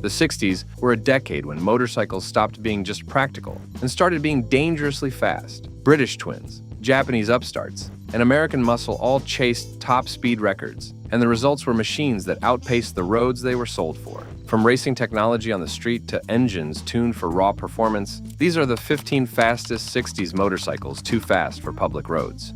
The 60s were a decade when motorcycles stopped being just practical and started being dangerously fast. British twins, Japanese upstarts, and American muscle all chased top speed records, and the results were machines that outpaced the roads they were sold for. From racing technology on the street to engines tuned for raw performance, these are the 15 fastest 60s motorcycles too fast for public roads.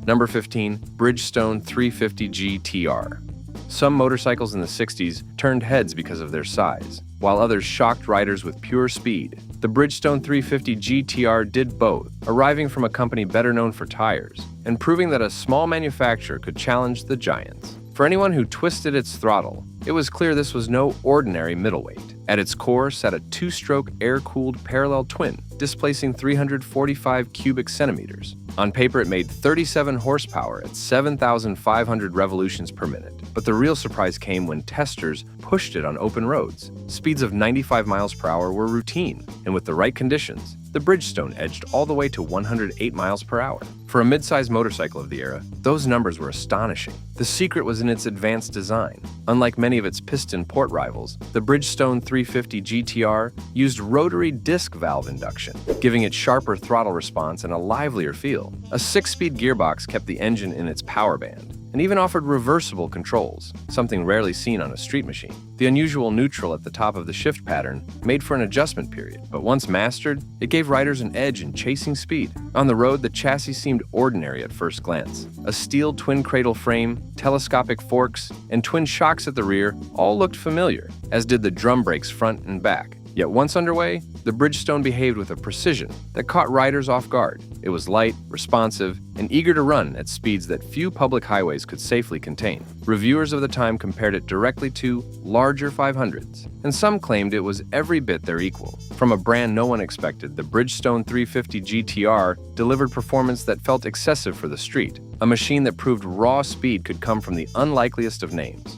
Number 15, Bridgestone 350 GTR. Some motorcycles in the 60s turned heads because of their size, while others shocked riders with pure speed. The Bridgestone 350 GTR did both, arriving from a company better known for tires, and proving that a small manufacturer could challenge the giants. For anyone who twisted its throttle, it was clear this was no ordinary middleweight. At its core sat a two-stroke air-cooled parallel twin, displacing 345 cubic centimeters. On paper, it made 37 horsepower at 7,500 revolutions per minute. But the real surprise came when testers pushed it on open roads. Speeds of 95 miles per hour were routine, and with the right conditions, the Bridgestone edged all the way to 108 miles per hour. For a mid-sized motorcycle of the era, those numbers were astonishing. The secret was in its advanced design. Unlike many of its piston port rivals, the Bridgestone 350 GTR used rotary disc valve induction, giving it sharper throttle response and a livelier feel. A 6-speed gearbox kept the engine in its power band, and even offered reversible controls, something rarely seen on a street machine. The unusual neutral at the top of the shift pattern made for an adjustment period, but once mastered, it gave riders an edge in chasing speed. On the road, the chassis seemed ordinary at first glance. A steel twin cradle frame, telescopic forks, and twin shocks at the rear all looked familiar, as did the drum brakes front and back. Yet once underway, the Bridgestone behaved with a precision that caught riders off guard. It was light, responsive, and eager to run at speeds that few public highways could safely contain. Reviewers of the time compared it directly to larger 500s, and some claimed it was every bit their equal. From a brand no one expected, the Bridgestone 350 GTR delivered performance that felt excessive for the street, a machine that proved raw speed could come from the unlikeliest of names.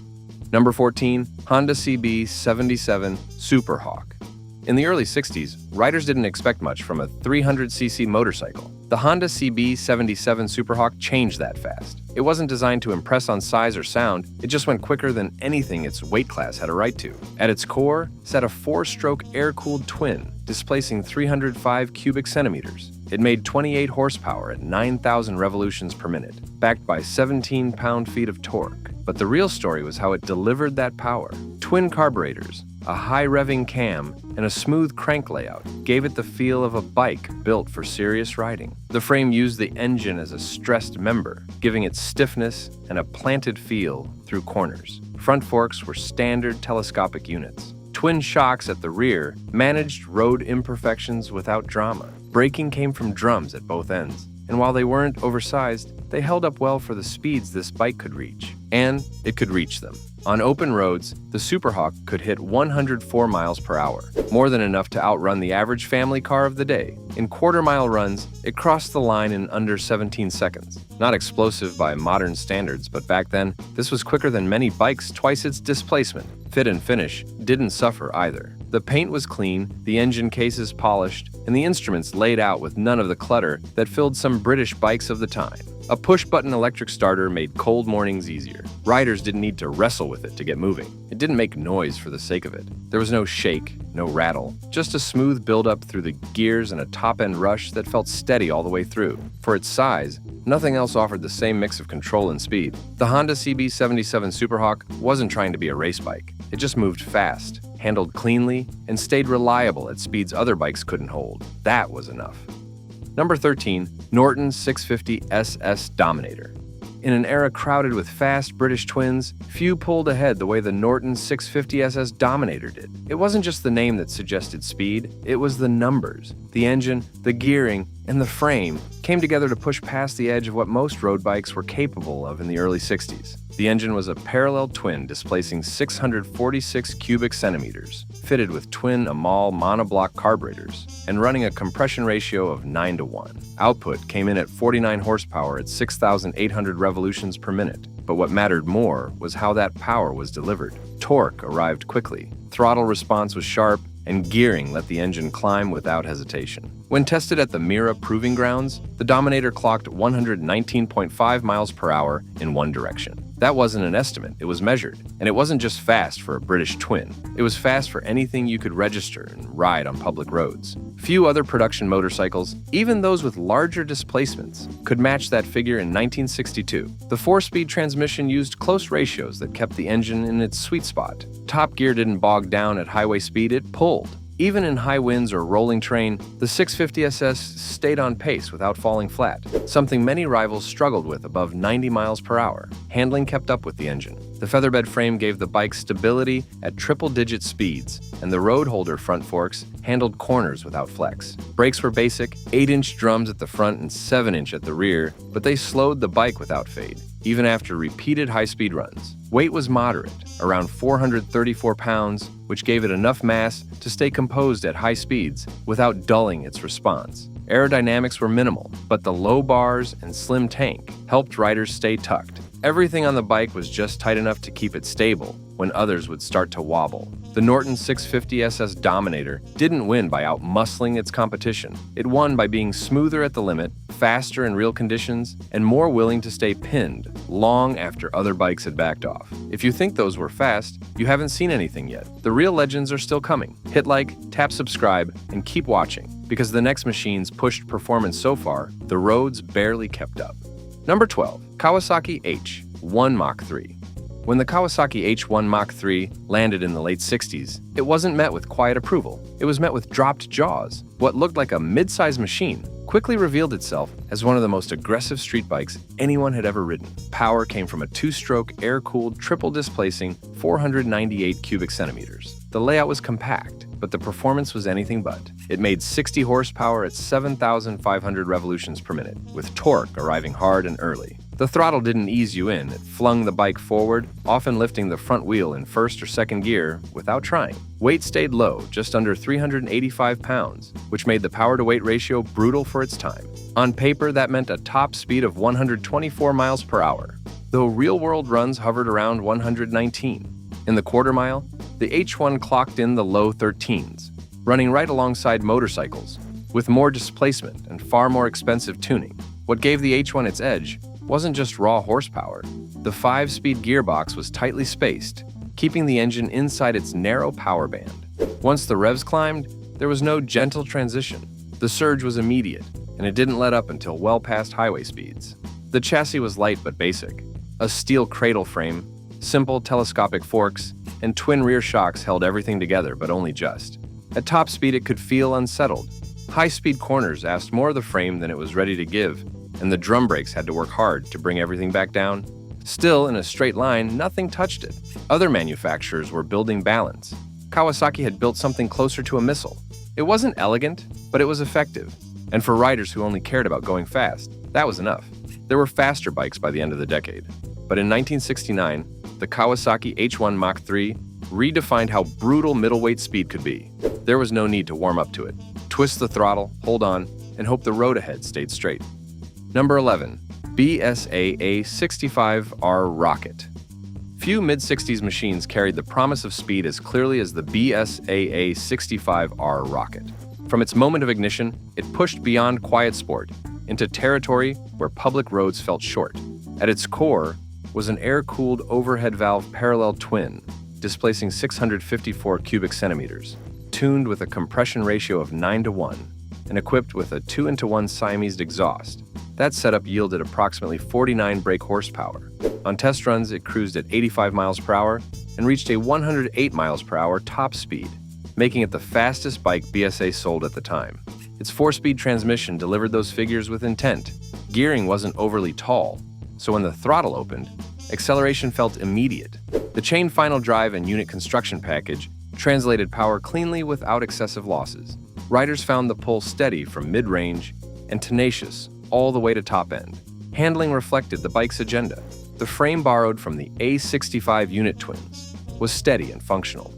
Number 14, Honda CB77 Superhawk. In the early 60s, riders didn't expect much from a 300cc motorcycle. The Honda CB77 Superhawk changed that fast. It wasn't designed to impress on size or sound, it just went quicker than anything its weight class had a right to. At its core sat a 4-stroke air-cooled twin, displacing 305 cubic centimeters. It made 28 horsepower at 9,000 revolutions per minute, backed by 17 pound-feet of torque. But the real story was how it delivered that power. Twin carburetors, a high-revving cam, and a smooth crank layout gave it the feel of a bike built for serious riding. The frame used the engine as a stressed member, giving it stiffness and a planted feel through corners. Front forks were standard telescopic units. Twin shocks at the rear managed road imperfections without drama. Braking came from drums at both ends, and while they weren't oversized, they held up well for the speeds this bike could reach. And it could reach them. On open roads, the Superhawk could hit 104 miles per hour, more than enough to outrun the average family car of the day. In quarter-mile runs, it crossed the line in under 17 seconds. Not explosive by modern standards, but back then, this was quicker than many bikes twice its displacement. Fit and finish didn't suffer either. The paint was clean, the engine cases polished, and the instruments laid out with none of the clutter that filled some British bikes of the time. A push-button electric starter made cold mornings easier. Riders didn't need to wrestle with it to get moving. It didn't make noise for the sake of it. There was no shake, no rattle, just a smooth build-up through the gears and a top-end rush that felt steady all the way through. For its size, nothing else offered the same mix of control and speed. The Honda CB77 Superhawk wasn't trying to be a race bike. It just moved fast, handled cleanly, and stayed reliable at speeds other bikes couldn't hold. That was enough. Number 13, Norton 650 SS Dominator. In an era crowded with fast British twins, few pulled ahead the way the Norton 650 SS Dominator did. It wasn't just the name that suggested speed, it was the numbers. The engine, the gearing, and the frame came together to push past the edge of what most road bikes were capable of in the early 60s. The engine was a parallel twin displacing 646 cubic centimeters, fitted with twin Amal monoblock carburetors, and running a compression ratio of 9:1. Output came in at 49 horsepower at 6,800 revolutions per minute. But what mattered more was how that power was delivered. Torque arrived quickly, throttle response was sharp, and gearing let the engine climb without hesitation. When tested at the Mira Proving Grounds, the Dominator clocked 119.5 miles per hour in one direction. That wasn't an estimate, it was measured. And it wasn't just fast for a British twin. It was fast for anything you could register and ride on public roads. Few other production motorcycles, even those with larger displacements, could match that figure in 1962. The 4-speed transmission used close ratios that kept the engine in its sweet spot. Top gear didn't bog down at highway speed, it pulled. Even in high winds or rolling terrain, the 650SS stayed on pace without falling flat, something many rivals struggled with above 90 miles per hour. Handling kept up with the engine. The featherbed frame gave the bike stability at triple-digit speeds, and the road holder front forks handled corners without flex. Brakes were basic, 8-inch drums at the front and 7-inch at the rear, but they slowed the bike without fade, even after repeated high-speed runs. Weight was moderate, around 434 pounds, which gave it enough mass to stay composed at high speeds without dulling its response. Aerodynamics were minimal, but the low bars and slim tank helped riders stay tucked. Everything on the bike was just tight enough to keep it stable when others would start to wobble. The Norton 650SS Dominator didn't win by out-muscling its competition. It won by being smoother at the limit, faster in real conditions, and more willing to stay pinned long after other bikes had backed off. If you think those were fast, you haven't seen anything yet. The real legends are still coming. Hit like, tap subscribe, and keep watching, because the next machines pushed performance so far, the roads barely kept up. Number 12. Kawasaki H1 Mach 3. When the Kawasaki H1 Mach 3 landed in the late 60s, it wasn't met with quiet approval. It was met with dropped jaws. What looked like a mid-sized machine quickly revealed itself as one of the most aggressive street bikes anyone had ever ridden. Power came from a 2-stroke, air-cooled, triple-displacing 498 cubic centimeters. The layout was compact, but the performance was anything but. It made 60 horsepower at 7,500 revolutions per minute, with torque arriving hard and early. The throttle didn't ease you in, it flung the bike forward, often lifting the front wheel in first or second gear without trying. Weight stayed low, just under 385 pounds, which made the power-to-weight ratio brutal for its time. On paper, that meant a top speed of 124 miles per hour, though real-world runs hovered around 119. In the quarter mile, the H1 clocked in the low 13s, running right alongside motorcycles, with more displacement and far more expensive tuning. What gave the H1 its edge wasn't just raw horsepower. The 5-speed gearbox was tightly spaced, keeping the engine inside its narrow power band. Once the revs climbed, there was no gentle transition. The surge was immediate, and it didn't let up until well past highway speeds. The chassis was light but basic. A steel cradle frame, simple telescopic forks, and twin rear shocks held everything together, but only just. At top speed, it could feel unsettled. High-speed corners asked more of the frame than it was ready to give, and the drum brakes had to work hard to bring everything back down. Still, in a straight line, nothing touched it. Other manufacturers were building balance. Kawasaki had built something closer to a missile. It wasn't elegant, but it was effective. And for riders who only cared about going fast, that was enough. There were faster bikes by the end of the decade. But in 1969, the Kawasaki H1 Mach 3 redefined how brutal middleweight speed could be. There was no need to warm up to it. Twist the throttle, hold on, and hope the road ahead stayed straight. Number 11. BSAA 65R Rocket. Few mid-60s machines carried the promise of speed as clearly as the BSAA 65R Rocket. From its moment of ignition, it pushed beyond quiet sport into territory where public roads felt short. At its core was an air-cooled overhead valve parallel twin, displacing 654 cubic centimeters, tuned with a compression ratio of 9:1, and equipped with a 2:1 Siamese exhaust. That setup yielded approximately 49 brake horsepower. On test runs, it cruised at 85 miles per hour and reached a 108 miles per hour top speed, making it the fastest bike BSA sold at the time. Its 4-speed transmission delivered those figures with intent. Gearing wasn't overly tall, so when the throttle opened, acceleration felt immediate. The chain final drive and unit construction package translated power cleanly without excessive losses. Riders found the pull steady from mid-range and tenacious all the way to top end. Handling reflected the bike's agenda. The frame borrowed from the A65 unit twins was steady and functional,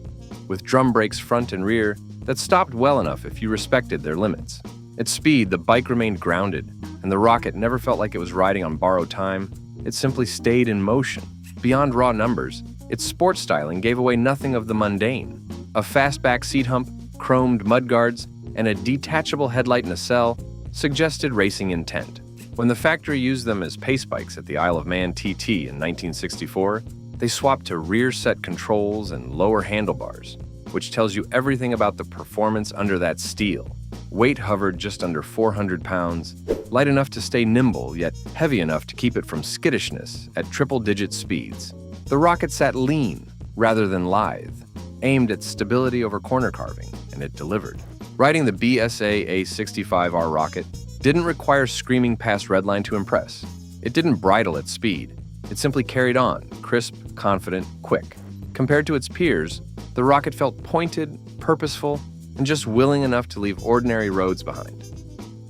with drum brakes front and rear that stopped well enough if you respected their limits. At speed, the bike remained grounded, and the Rocket never felt like it was riding on borrowed time. It simply stayed in motion. Beyond raw numbers, its sports styling gave away nothing of the mundane. A fastback seat hump, chromed mudguards, and a detachable headlight nacelle suggested racing intent. When the factory used them as pace bikes at the Isle of Man TT in 1964, they swapped to rear-set controls and lower handlebars, which tells you everything about the performance under that steel. Weight hovered just under 400 pounds, light enough to stay nimble, yet heavy enough to keep it from skittishness at triple-digit speeds. The rocket sat lean rather than lithe, aimed at stability over corner carving, and it delivered. Riding the BSA A65R rocket didn't require screaming past redline to impress. It didn't bridle at speed. It simply carried on, crisp, confident, quick. Compared to its peers, the rocket felt pointed, purposeful, and just willing enough to leave ordinary roads behind.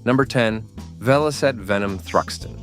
Number 10, Velocette Venom Thruxton.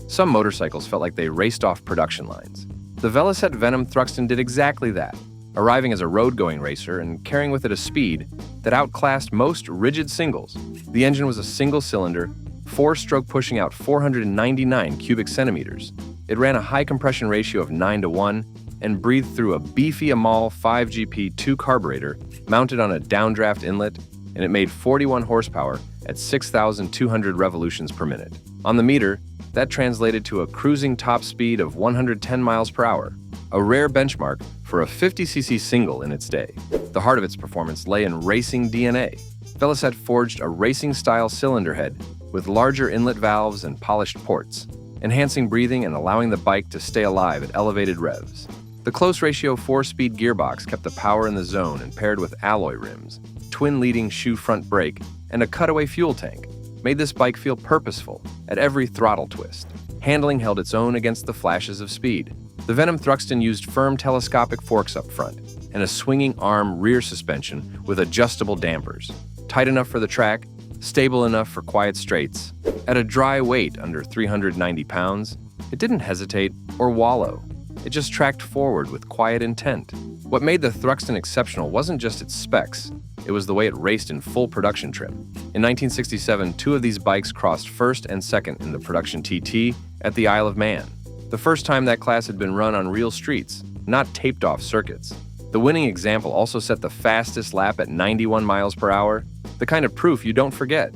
Some motorcycles felt like they raced off production lines. The Velocette Venom Thruxton did exactly that, arriving as a road-going racer and carrying with it a speed that outclassed most rigid singles. The engine was a single-cylinder, four-stroke pushing out 499 cubic centimeters. It ran a high-compression ratio of 9:1 and breathed through a beefy Amal 5GP2 carburetor mounted on a downdraft inlet, and it made 41 horsepower at 6,200 revolutions per minute. On the meter, that translated to a cruising top speed of 110 miles per hour, a rare benchmark for a 50cc single in its day. The heart of its performance lay in racing DNA. Velocette forged a racing-style cylinder head with larger inlet valves and polished ports, enhancing breathing and allowing the bike to stay alive at elevated revs. The close-ratio 4-speed gearbox kept the power in the zone and paired with alloy rims, twin leading shoe front brake, and a cutaway fuel tank made this bike feel purposeful at every throttle twist. Handling held its own against the flashes of speed. The Venom Thruxton used firm telescopic forks up front and a swinging arm rear suspension with adjustable dampers, tight enough for the track, stable enough for quiet straights. At a dry weight under 390 pounds, it didn't hesitate or wallow. It just tracked forward with quiet intent. What made the Thruxton exceptional wasn't just its specs, it was the way it raced in full production trim. In 1967, two of these bikes crossed first and second in the production TT at the Isle of Man. The first time that class had been run on real streets, not taped-off circuits. The winning example also set the fastest lap at 91 miles per hour, the kind of proof you don't forget.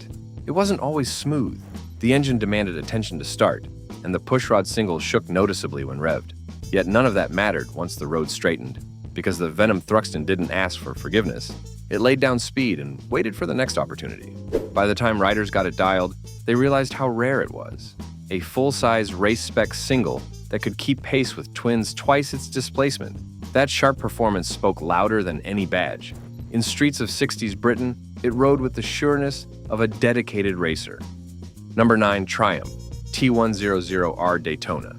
It wasn't always smooth. The engine demanded attention to start, and the pushrod single shook noticeably when revved. Yet none of that mattered once the road straightened, because the Venom Thruxton didn't ask for forgiveness. It laid down speed and waited for the next opportunity. By the time riders got it dialed, they realized how rare it was. A full-size race-spec single that could keep pace with twins twice its displacement. That sharp performance spoke louder than any badge. In streets of 60s Britain, it rode with the sureness of a dedicated racer. Number 9, Triumph T100R Daytona.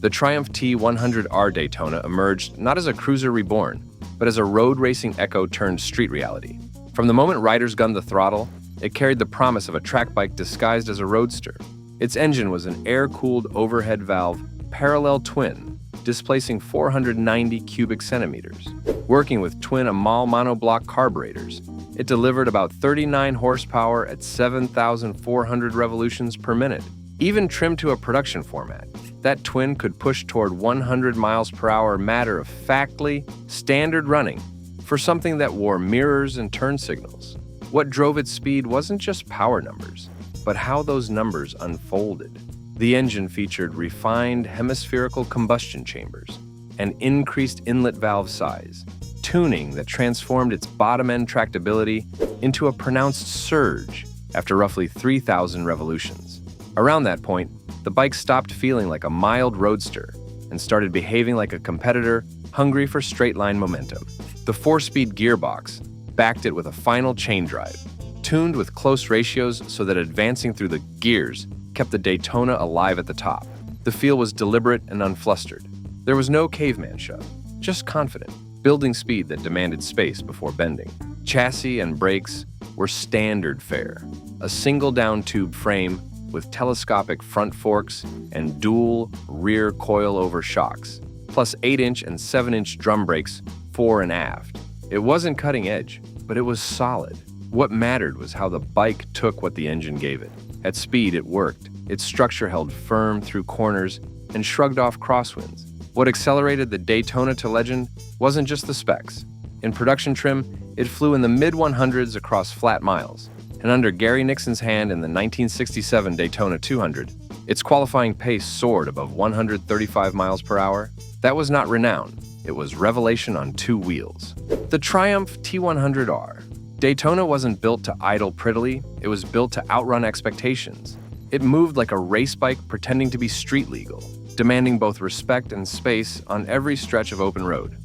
The Triumph T100R Daytona emerged not as a cruiser reborn, but as a road racing echo turned street reality. From the moment riders gunned the throttle, it carried the promise of a track bike disguised as a roadster. Its engine was an air-cooled overhead valve parallel twin, displacing 490 cubic centimeters. Working with twin Amal monoblock carburetors, it delivered about 39 horsepower at 7,400 revolutions per minute. Even trimmed to a production format, that twin could push toward 100 miles per hour matter-of-factly, standard running for something that wore mirrors and turn signals. What drove its speed wasn't just power numbers, but how those numbers unfolded. The engine featured refined hemispherical combustion chambers and increased inlet valve size, tuning that transformed its bottom-end tractability into a pronounced surge after roughly 3,000 revolutions. Around that point, the bike stopped feeling like a mild roadster and started behaving like a competitor hungry for straight-line momentum. The 4-speed gearbox backed it with a final chain drive, tuned with close ratios so that advancing through the gears kept the Daytona alive at the top. The feel was deliberate and unflustered. There was no caveman shove, just confident, building speed that demanded space before bending. Chassis and brakes were standard fare, a single down tube frame with telescopic front forks and dual rear coil-over shocks, plus 8-inch and 7-inch drum brakes fore and aft. It wasn't cutting edge, but it was solid. What mattered was how the bike took what the engine gave it. At speed, it worked. Its structure held firm through corners and shrugged off crosswinds. What accelerated the Daytona to legend wasn't just the specs. In production trim, it flew in the mid-100s across flat miles, and and under Gary Nixon's hand in the 1967 Daytona 200, its qualifying pace soared above 135 miles per hour. That was not renown, it was revelation on two wheels. The Triumph T100R. Daytona wasn't built to idle prettily, it was built to outrun expectations. It moved like a race bike pretending to be street legal, demanding both respect and space on every stretch of open road.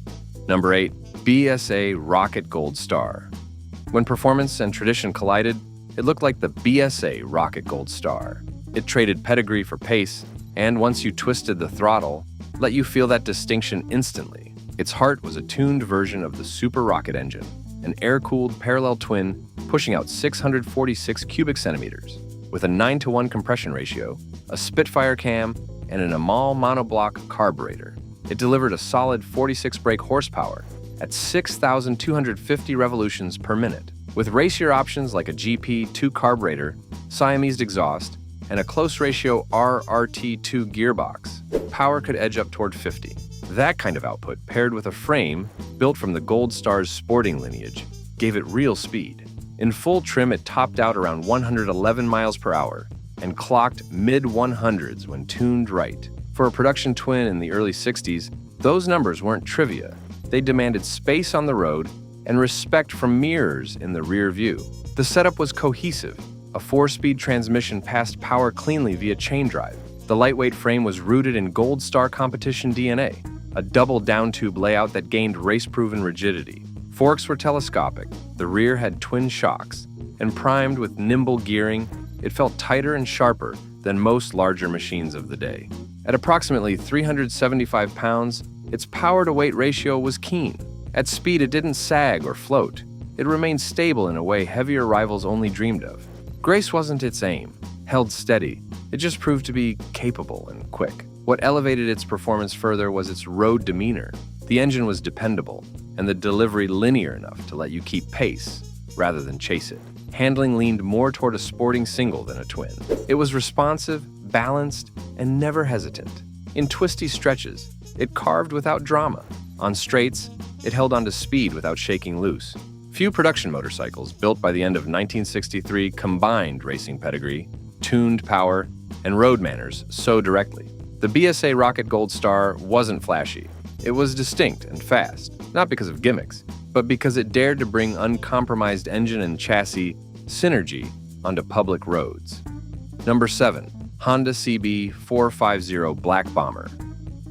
Number 8. BSA Rocket Gold Star. When performance and tradition collided, it looked like the BSA Rocket Gold Star. It traded pedigree for pace, and once you twisted the throttle, let you feel that distinction instantly. Its heart was a tuned version of the Super Rocket engine, an air-cooled parallel twin pushing out 646 cubic centimeters, with a 9-to-1 compression ratio, a Spitfire cam, and an Amal monoblock carburetor. It delivered a solid 46 brake horsepower at 6,250 revolutions per minute, with racier options like a GP2 carburetor, Siamese exhaust, and a close ratio RRT2 gearbox. Power could edge up toward 50. That kind of output, paired with a frame built from the Gold Star's sporting lineage, gave it real speed. In full trim, it topped out around 111 miles per hour and clocked mid-100s when tuned right. For a production twin in the early 60s, those numbers weren't trivia. They demanded space on the road and respect from mirrors in the rear view. The setup was cohesive. A 4-speed transmission passed power cleanly via chain drive. The lightweight frame was rooted in Gold Star competition DNA, a double down-tube layout that gained race-proven rigidity. Forks were telescopic, the rear had twin shocks, and primed with nimble gearing, it felt tighter and sharper than most larger machines of the day. At approximately 375 pounds, its power-to-weight ratio was keen. At speed, it didn't sag or float. It remained stable in a way heavier rivals only dreamed of. Grace wasn't its aim, held steady. It just proved to be capable and quick. What elevated its performance further was its road demeanor. The engine was dependable, and the delivery linear enough to let you keep pace rather than chase it. Handling leaned more toward a sporting single than a twin. It was responsive, balanced, and never hesitant. In twisty stretches, it carved without drama. On straights, it held onto speed without shaking loose. Few production motorcycles built by the end of 1963 combined racing pedigree, tuned power, and road manners so directly. The BSA Rocket Gold Star wasn't flashy. It was distinct and fast, not because of gimmicks, but because it dared to bring uncompromised engine and chassis synergy onto public roads. Number 7. Honda CB450 Black Bomber.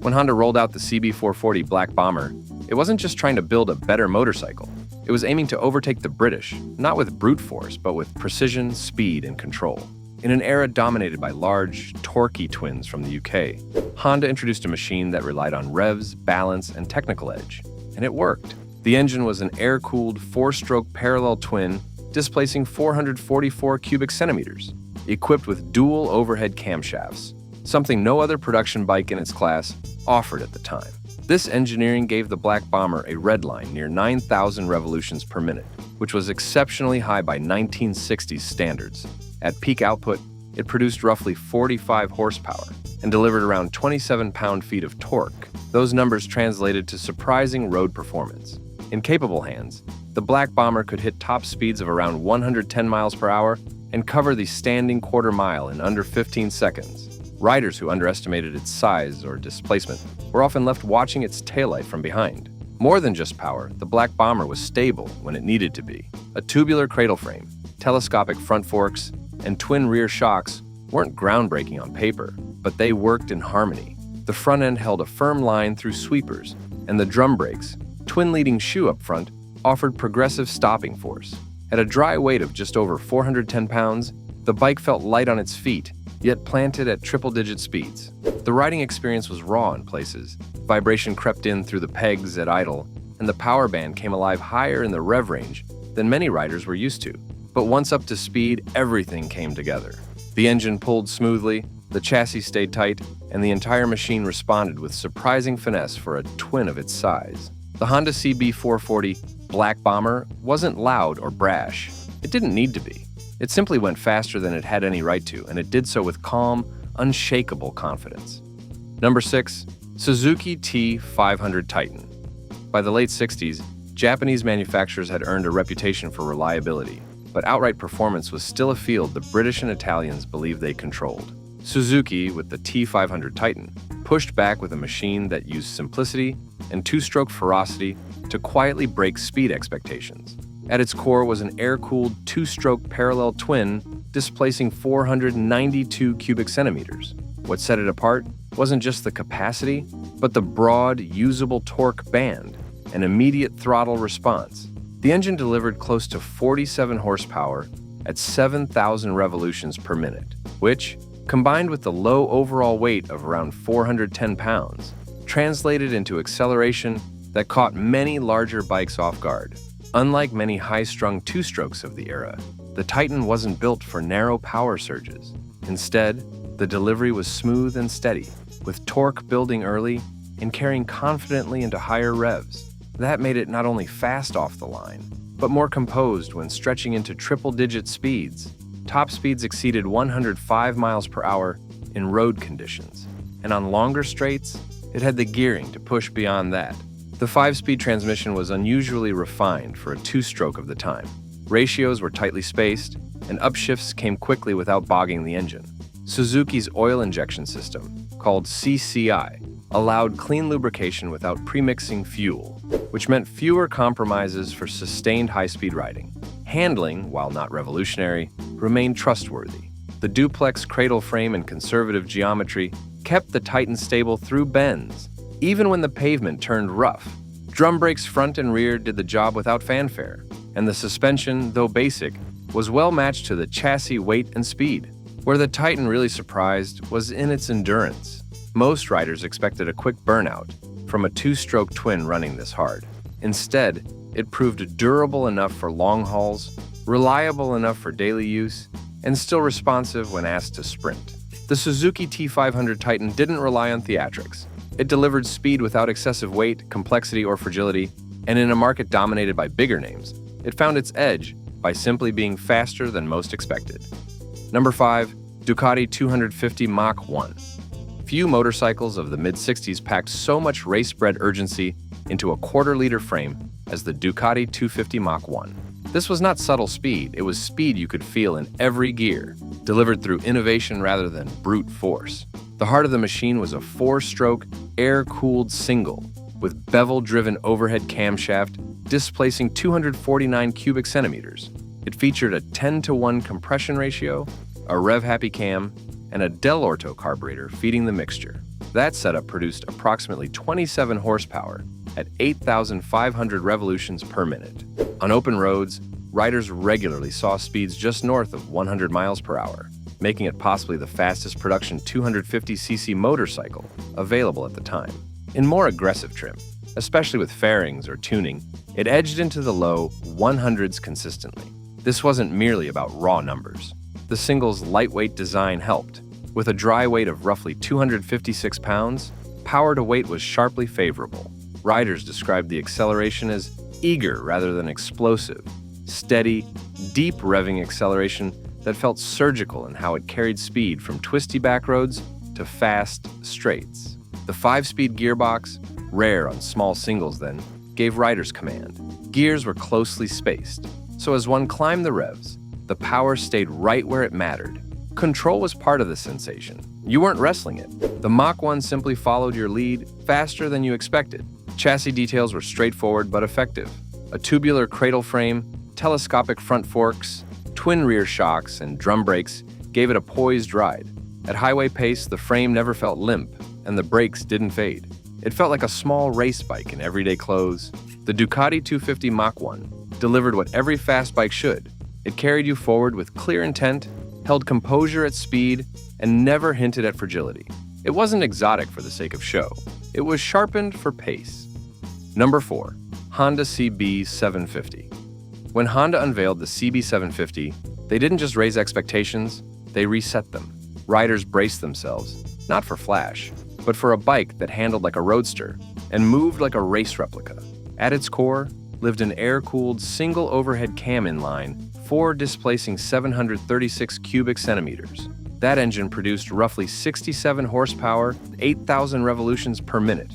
When Honda rolled out the CB440 Black Bomber, it wasn't just trying to build a better motorcycle. It was aiming to overtake the British, not with brute force, but with precision, speed, and control. In an era dominated by large, torquey twins from the UK, Honda introduced a machine that relied on revs, balance, and technical edge. And it worked. The engine was an air-cooled 4-stroke parallel twin displacing 444 cubic centimeters, equipped with dual overhead camshafts, something no other production bike in its class offered at the time. This engineering gave the Black Bomber a redline near 9,000 revolutions per minute, which was exceptionally high by 1960s standards. At peak output, it produced roughly 45 horsepower and delivered around 27 pound-feet of torque. Those numbers translated to surprising road performance. In capable hands, the Black Bomber could hit top speeds of around 110 miles per hour and cover the standing quarter mile in under 15 seconds. Riders who underestimated its size or displacement were often left watching its taillight from behind. More than just power, the Black Bomber was stable when it needed to be. A tubular cradle frame, telescopic front forks, and twin rear shocks weren't groundbreaking on paper, but they worked in harmony. The front end held a firm line through sweepers, and the drum brakes, twin leading shoe up front, offered progressive stopping force. At a dry weight of just over 410 pounds, the bike felt light on its feet, yet planted at triple-digit speeds. The riding experience was raw in places. Vibration crept in through the pegs at idle, and the power band came alive higher in the rev range than many riders were used to. But once up to speed, everything came together. The engine pulled smoothly, the chassis stayed tight, and the entire machine responded with surprising finesse for a twin of its size. The Honda CB440 Black Bomber wasn't loud or brash. It didn't need to be. It simply went faster than it had any right to, and it did so with calm, unshakable confidence. Number 6. Suzuki T500 Titan. By the late 60s, Japanese manufacturers had earned a reputation for reliability. but outright performance was still a field the British and Italians believed they controlled. Suzuki, with the T500 Titan, pushed back with a machine that used simplicity and two-stroke ferocity to quietly break speed expectations. At its core was an air-cooled two-stroke parallel twin displacing 492 cubic centimeters. What set it apart wasn't just the capacity, but the broad, usable torque band and immediate throttle response. The engine delivered close to 47 horsepower at 7,000 revolutions per minute, which, combined with the low overall weight of around 410 pounds, translated into acceleration that caught many larger bikes off guard. Unlike many high-strung two-strokes of the era, the Titan wasn't built for narrow power surges. Instead, the delivery was smooth and steady, with torque building early and carrying confidently into higher revs. That made it not only fast off the line, but more composed when stretching into triple-digit speeds. Top speeds exceeded 105 miles per hour in road conditions, and on longer straights, it had the gearing to push beyond that. The 5-speed transmission was unusually refined for a two-stroke of the time. Ratios were tightly spaced, and upshifts came quickly without bogging the engine. Suzuki's oil injection system, called CCI, allowed clean lubrication without premixing fuel, which meant fewer compromises for sustained high-speed riding. Handling, while not revolutionary, remained trustworthy. The duplex cradle frame and conservative geometry kept the Titan stable through bends, even when the pavement turned rough. Drum brakes front and rear did the job without fanfare, and the suspension, though basic, was well matched to the chassis weight and speed. Where the Titan really surprised was in its endurance. Most riders expected a quick burnout from a two-stroke twin running this hard. Instead, it proved durable enough for long hauls, reliable enough for daily use, and still responsive when asked to sprint. The Suzuki T500 Titan didn't rely on theatrics. It delivered speed without excessive weight, complexity, or fragility, and in a market dominated by bigger names, it found its edge by simply being faster than most expected. Number 5. Ducati 250 Mach 1. Few motorcycles of the mid-60s packed so much race-bred urgency into a quarter-liter frame as the Ducati 250 Mach 1. This was not subtle speed, it was speed you could feel in every gear, delivered through innovation rather than brute force. The heart of the machine was a 4-stroke, air-cooled single, with bevel-driven overhead camshaft displacing 249 cubic centimeters. It featured a 10-to-1 compression ratio, a rev-happy cam, and a Del Orto carburetor feeding the mixture. That setup produced approximately 27 horsepower at 8,500 revolutions per minute. On open roads, riders regularly saw speeds just north of 100 miles per hour, making it possibly the fastest production 250cc motorcycle available at the time. In more aggressive trim, especially with fairings or tuning, it edged into the low 100s consistently. This wasn't merely about raw numbers. The single's lightweight design helped. With a dry weight of roughly 256 pounds, power to weight was sharply favorable. Riders described the acceleration as eager rather than explosive, steady, deep revving acceleration that felt surgical in how it carried speed from twisty back roads to fast straights. The 5-speed gearbox, rare on small singles then, gave riders command. Gears were closely spaced, so as one climbed the revs, the power stayed right where it mattered. Control was part of the sensation. You weren't wrestling it. The Mach 1 simply followed your lead faster than you expected. Chassis details were straightforward but effective. A tubular cradle frame, telescopic front forks, twin rear shocks, and drum brakes gave it a poised ride. At highway pace, the frame never felt limp, and the brakes didn't fade. It felt like a small race bike in everyday clothes. The Ducati 250 Mach 1 delivered what every fast bike should. It carried you forward with clear intent, held composure at speed, and never hinted at fragility. It wasn't exotic for the sake of show. It was sharpened for pace. Number 4. Honda CB750. When Honda unveiled the CB750, they didn't just raise expectations, they reset them. Riders braced themselves, not for flash, but for a bike that handled like a roadster and moved like a race replica. At its core lived an air-cooled single overhead cam inline, 4 displacing 736 cubic centimeters. That engine produced roughly 67 horsepower, 8,000 revolutions per minute,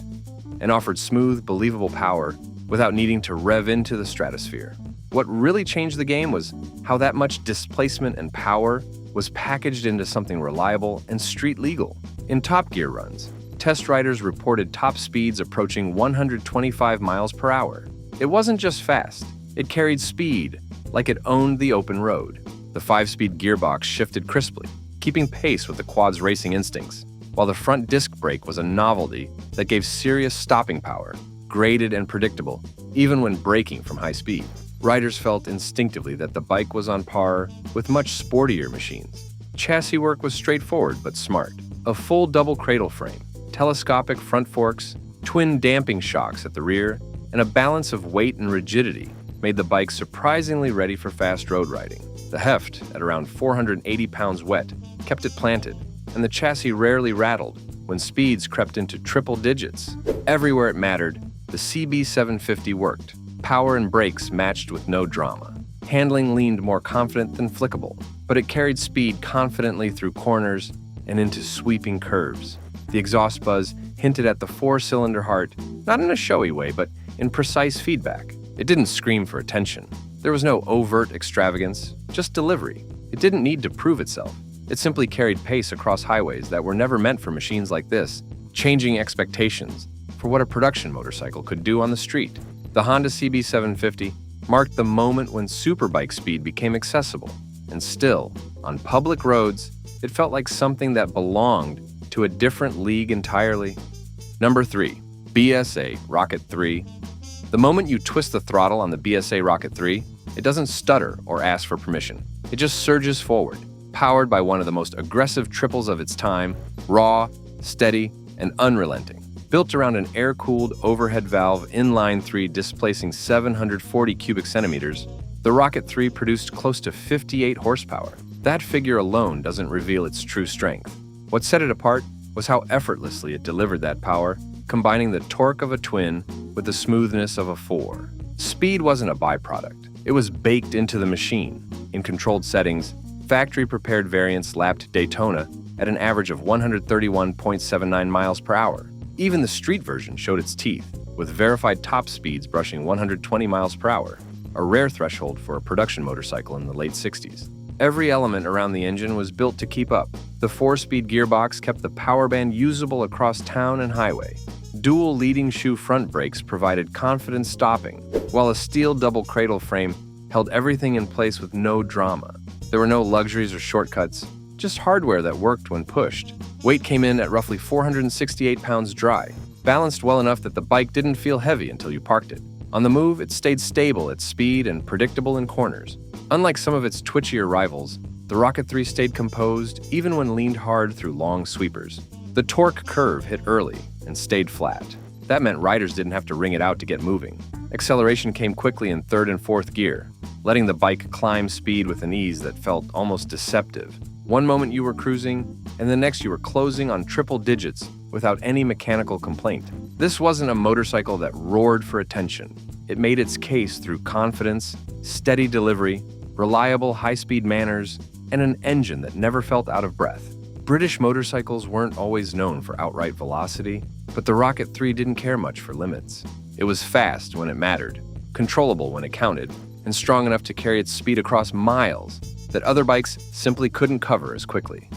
and offered smooth, believable power without needing to rev into the stratosphere. What really changed the game was how that much displacement and power was packaged into something reliable and street legal. In Top Gear runs, test riders reported top speeds approaching 125 miles per hour. It wasn't just fast, it carried speed, like it owned the open road. The 5-speed gearbox shifted crisply, keeping pace with the quad's racing instincts, while the front disc brake was a novelty that gave serious stopping power, graded and predictable, even when braking from high speed. Riders felt instinctively that the bike was on par with much sportier machines. Chassis work was straightforward but smart. A full double cradle frame, telescopic front forks, twin damping shocks at the rear, and a balance of weight and rigidity made the bike surprisingly ready for fast road riding. The heft, at around 480 pounds wet, kept it planted, and the chassis rarely rattled when speeds crept into triple digits. Everywhere it mattered, the CB750 worked. Power and brakes matched with no drama. Handling leaned more confident than flickable, but it carried speed confidently through corners and into sweeping curves. The exhaust buzz hinted at the 4-cylinder heart, not in a showy way, but in precise feedback. It didn't scream for attention. There was no overt extravagance, just delivery. It didn't need to prove itself. It simply carried pace across highways that were never meant for machines like this, changing expectations for what a production motorcycle could do on the street. The Honda CB750 marked the moment when superbike speed became accessible, and still, on public roads, it felt like something that belonged to a different league entirely. Number 3. BSA Rocket 3. The moment you twist the throttle on the BSA Rocket 3, it doesn't stutter or ask for permission. It just surges forward, powered by one of the most aggressive triples of its time, raw, steady, and unrelenting. Built around an air-cooled overhead valve inline 3 displacing 740 cubic centimeters, the Rocket 3 produced close to 58 horsepower. That figure alone doesn't reveal its true strength. What set it apart was how effortlessly it delivered that power, combining the torque of a twin with the smoothness of a 4. Speed wasn't a byproduct. It was baked into the machine. In controlled settings, factory-prepared variants lapped Daytona at an average of 131.79 miles per hour. Even the street version showed its teeth, with verified top speeds brushing 120 miles per hour, a rare threshold for a production motorcycle in the late 60s. Every element around the engine was built to keep up. The 4-speed gearbox kept the power band usable across town and highway. Dual leading shoe front brakes provided confident stopping, while a steel double cradle frame held everything in place with no drama. There were no luxuries or shortcuts, just hardware that worked when pushed. Weight came in at roughly 468 pounds dry, balanced well enough that the bike didn't feel heavy until you parked it. On the move, it stayed stable at speed and predictable in corners. Unlike some of its twitchier rivals, the Rocket 3 stayed composed even when leaned hard through long sweepers. The torque curve hit early and stayed flat. That meant riders didn't have to wring it out to get moving. Acceleration came quickly in 3rd and 4th gear, letting the bike climb speed with an ease that felt almost deceptive. One moment you were cruising, and the next you were closing on triple digits without any mechanical complaint. This wasn't a motorcycle that roared for attention. It made its case through confidence, steady delivery, reliable high-speed manners, and an engine that never felt out of breath. British motorcycles weren't always known for outright velocity, but the Rocket 3 didn't care much for limits. It was fast when it mattered, controllable when it counted, and strong enough to carry its speed across miles that other bikes simply couldn't cover as quickly.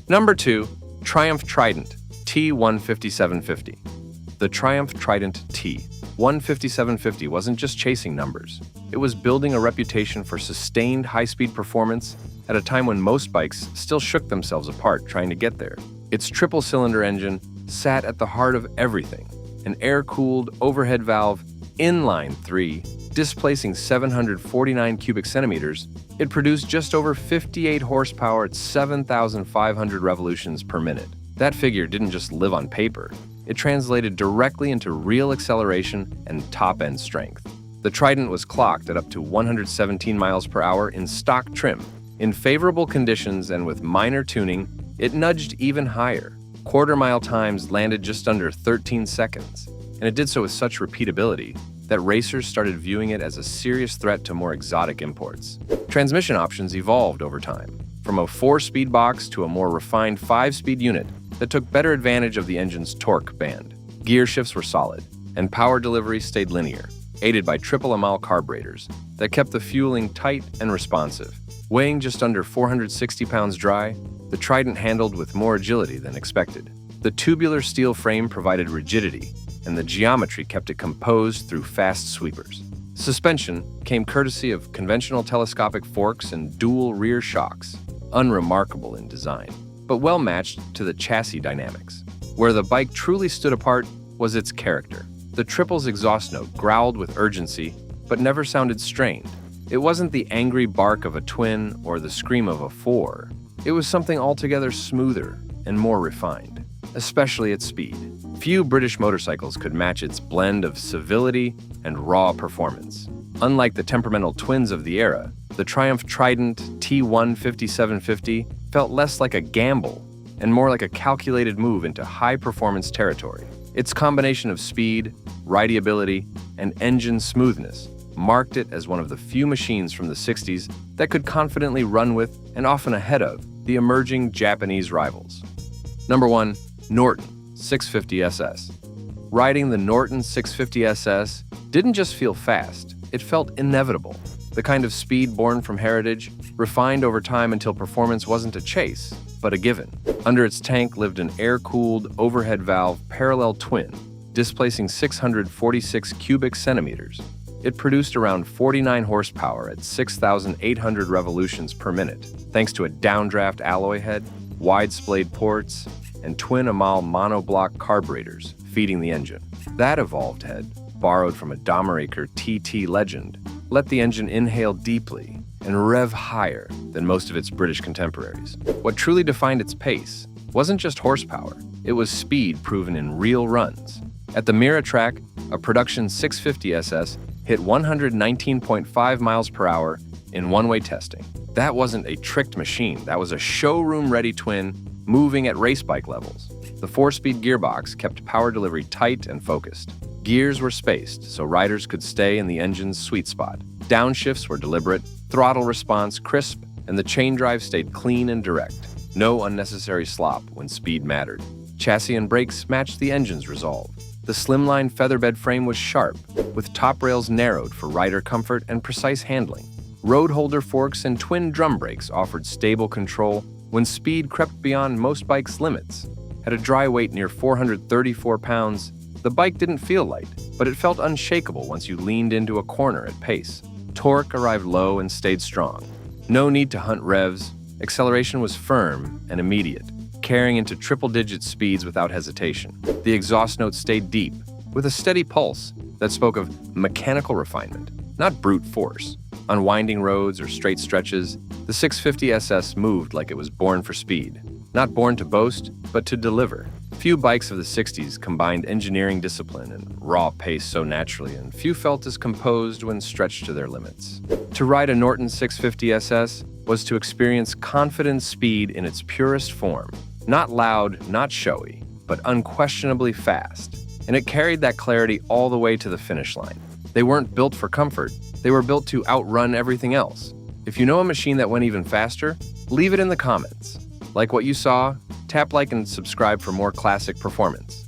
Number 2. Triumph Trident T15750. The Triumph Trident T15750 wasn't just chasing numbers. It was building a reputation for sustained high-speed performance at a time when most bikes still shook themselves apart trying to get there. Its triple-cylinder engine sat at the heart of everything, an air-cooled overhead valve inline 3 displacing 749 cubic centimeters. It produced just over 58 horsepower at 7,500 revolutions per minute. That figure didn't just live on paper. It translated directly into real acceleration and top-end strength. The Trident was clocked at up to 117 miles per hour in stock trim. In favorable conditions and with minor tuning, it nudged even higher. Quarter-mile times landed just under 13 seconds, and it did so with such repeatability that racers started viewing it as a serious threat to more exotic imports. Transmission options evolved over time, from a 4-speed box to a more refined 5-speed unit that took better advantage of the engine's torque band. Gear shifts were solid, and power delivery stayed linear. aided by triple amal carburetors that kept the fueling tight and responsive. Weighing just under 460 pounds dry, the Trident handled with more agility than expected. The tubular steel frame provided rigidity, and the geometry kept it composed through fast sweepers. Suspension came courtesy of conventional telescopic forks and dual rear shocks, unremarkable in design, but well matched to the chassis dynamics. Where the bike truly stood apart was its character. The triple's exhaust note growled with urgency, but never sounded strained. It wasn't the angry bark of a twin or the scream of a four. It was something altogether smoother and more refined, especially at speed. Few British motorcycles could match its blend of civility and raw performance. Unlike the temperamental twins of the era, the Triumph Trident T1 5750 felt less like a gamble and more like a calculated move into high-performance territory. Its combination of speed, rideability, and engine smoothness marked it as one of the few machines from the 60s that could confidently run with, and often ahead of, the emerging Japanese rivals. Number 1. Norton 650 SS. Riding the Norton 650 SS didn't just feel fast, it felt inevitable. The kind of speed born from heritage, refined over time until performance wasn't a chase, but a given. Under its tank lived an air-cooled, overhead valve parallel twin, displacing 646 cubic centimeters. It produced around 49 horsepower at 6,800 revolutions per minute, thanks to a downdraft alloy head, wide-splayed ports, and twin-amal monoblock carburetors feeding the engine. That evolved head, borrowed from a Dommeraker TT Legend, let the engine inhale deeply and rev higher than most of its British contemporaries. What truly defined its pace wasn't just horsepower, it was speed proven in real runs. At the Mira track, a production 650 SS hit 119.5 miles per hour in one-way testing. That wasn't a tricked machine, that was a showroom-ready twin moving at race bike levels. The 4-speed gearbox kept power delivery tight and focused. Gears were spaced so riders could stay in the engine's sweet spot. Downshifts were deliberate, throttle response crisp, and the chain drive stayed clean and direct. No unnecessary slop when speed mattered. Chassis and brakes matched the engine's resolve. The slimline featherbed frame was sharp, with top rails narrowed for rider comfort and precise handling. Road holder forks and twin drum brakes offered stable control when speed crept beyond most bikes' limits. At a dry weight near 434 pounds, the bike didn't feel light, but it felt unshakable once you leaned into a corner at pace. Torque arrived low and stayed strong. No need to hunt revs. Acceleration was firm and immediate, carrying into triple-digit speeds without hesitation. The exhaust note stayed deep, with a steady pulse that spoke of mechanical refinement, not brute force. On winding roads or straight stretches, the 650 SS moved like it was born for speed. Not born to boast, but to deliver. Few bikes of the 60s combined engineering discipline and raw pace so naturally, and few felt as composed when stretched to their limits. To ride a Norton 650 SS was to experience confident speed in its purest form. Not loud, not showy, but unquestionably fast. And it carried that clarity all the way to the finish line. They weren't built for comfort, they were built to outrun everything else. If you know a machine that went even faster, leave it in the comments. Like what you saw, tap like and subscribe for more classic performance.